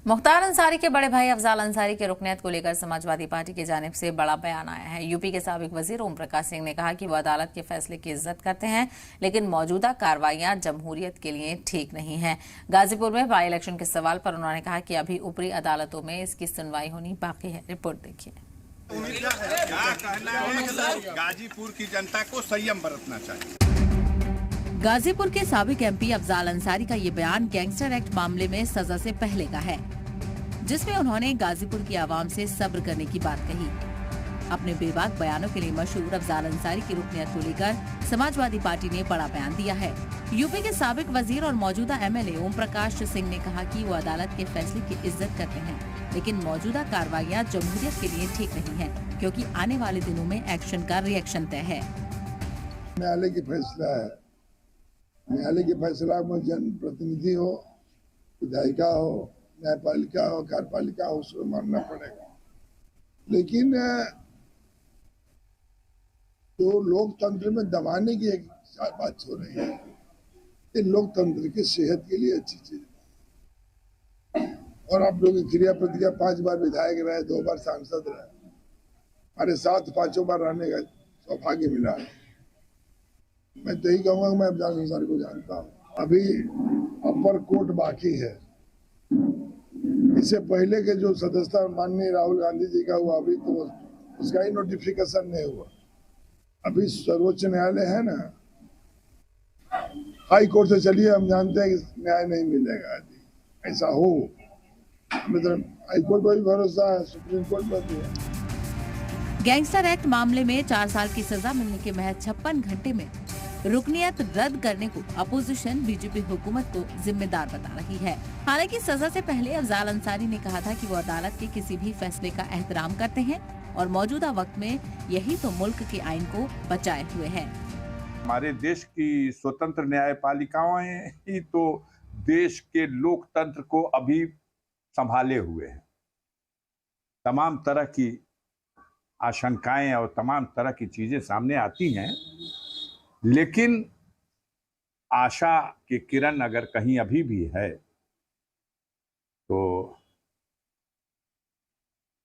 मुख्तार अंसारी के बड़े भाई अफजाल अंसारी के रुकनियत को लेकर समाजवादी पार्टी की जानिब से बड़ा बयान आया है। यूपी के साबिक वजीर ओम प्रकाश सिंह ने कहा कि वो अदालत के फैसले की इज्जत करते हैं, लेकिन मौजूदा कार्रवाइयां जमहूरियत के लिए ठीक नहीं है। गाजीपुर में बाई इलेक्शन के सवाल पर उन्होंने कहा कि अभी ऊपरी अदालतों में इसकी सुनवाई होनी बाकी है। रिपोर्ट देखिए। गाजीपुर की जनता को संयम बरतना चाहिए। गाजीपुर के साबिक एमपी अफजाल अंसारी का ये बयान गैंगस्टर एक्ट मामले में सजा से पहले का है, जिसमें उन्होंने गाजीपुर की आवाम से सब्र करने की बात कही। अपने बेबाक बयानों के लिए मशहूर अफजाल अंसारी की रुकनियत को लेकर समाजवादी पार्टी ने बड़ा बयान दिया है। यूपी के साबिक वजीर और मौजूदा एमएलए ओम प्रकाश सिंह ने कहा कि वो अदालत के फैसले की इज्जत करते हैं, लेकिन मौजूदा कार्रवाइयां जमहूरियत के लिए ठीक नहीं है, क्योंकि आने वाले दिनों में एक्शन का रिएक्शन तय है। न्यायालय की फैसला है, न्यायालय के फैसला में जनप्रतिनिधि हो, विधायिका हो, न्यायपालिका हो, कार्यपालिका हो, उसको मानना पड़ेगा। लेकिन तो लोकतंत्र में दबाने की एक बात हो रही है, ये लोकतंत्र की सेहत के लिए अच्छी चीज है। और आप लोग क्रिया प्रतिक्रिया 5 बार विधायक रहे, 2 बार सांसद रहे, हमारे साथ 5 बार रहने का सौभाग्य मिला है। मैं तो यही कहूँगा कि मैं अफजाल अंसारी को जानता हूँ। अभी अपर कोर्ट बाकी है। इससे पहले के जो सदस्यता माननीय राहुल गांधी जी का हुआ, अभी तो उसका ही नोटिफिकेशन नहीं हुआ। अभी सर्वोच्च न्यायालय है ना, हाई कोर्ट से चलिए, हम जानते हैं कि न्याय नहीं मिलेगा। यदि ऐसा हो, हमें तो हाई कोर्ट पर भी भरोसा है, सुप्रीम कोर्ट पर भी है। गैंगस्टर एक्ट मामले में 4 साल की सजा मिलने के महज 56 घंटे में रुकनियत रद्द करने को अपोजिशन बीजेपी हुकूमत को जिम्मेदार बता रही है। हालांकि सजा से पहले अफजाल अंसारी ने कहा था कि वो अदालत के किसी भी फैसले का एहतराम करते हैं और मौजूदा वक्त में यही तो मुल्क के आइन को बचाए हुए है। हमारे देश की स्वतंत्र न्यायपालिकाएं ही तो देश के लोकतंत्र को अभी संभाले हुए हैं। तमाम तरह की आशंकाएं और तमाम तरह की चीजें सामने आती हैं, लेकिन आशा की किरण अगर कहीं अभी भी है तो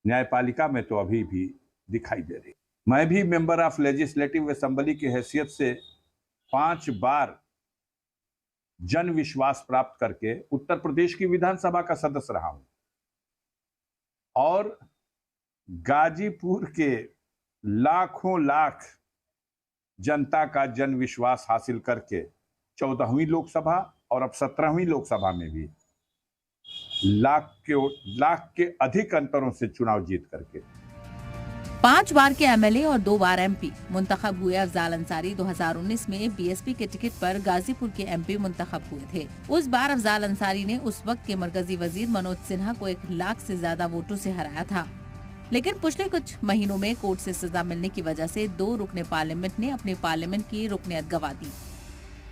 न्यायपालिका में तो अभी भी दिखाई दे रही। मैं भी मेंबर ऑफ लेजिस्लेटिव असेंबली की हैसियत से 5 बार जन विश्वास प्राप्त करके उत्तर प्रदेश की विधानसभा का सदस्य रहा हूं और गाजीपुर के लाखों लाख जनता का जन विश्वास हासिल करके 14वीं लोकसभा और अब 17वीं लोकसभा में भी लाख के अधिक अंतरों से चुनाव जीत करके 5 बार के एमएलए और 2 बार एमपी मुंतखब हुए अफजाल अंसारी 2019 में बीएसपी के टिकट पर गाजीपुर के एमपी मुंतखब हुए थे। उस बार अफजाल अंसारी ने उस वक्त के मरकजी वजीर मनोज सिन्हा को 1 लाख से ज्यादा वोटों से हराया था। लेकिन पिछले कुछ महीनों में कोर्ट से सजा मिलने की वजह से 2 रुकने पार्लियामेंट ने अपने पार्लियामेंट की रुकनियत गंवा दी।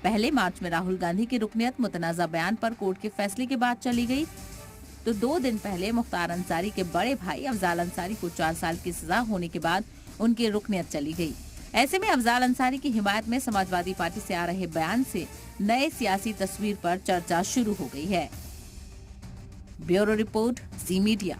पहले मार्च में राहुल गांधी की रुकनियत मुतनाज़ा बयान पर कोर्ट के फैसले के बाद चली गई, तो 2 दिन पहले मुख्तार अंसारी के बड़े भाई अफजाल अंसारी को 4 साल की सजा होने के बाद उनकी रुकनियत चली गई। ऐसे में अफजाल अंसारी की हिमायत में समाजवादी पार्टी से आ रहे बयान से नए सियासी तस्वीर पर चर्चा शुरू हो गई है। ब्यूरो रिपोर्ट, जी मीडिया।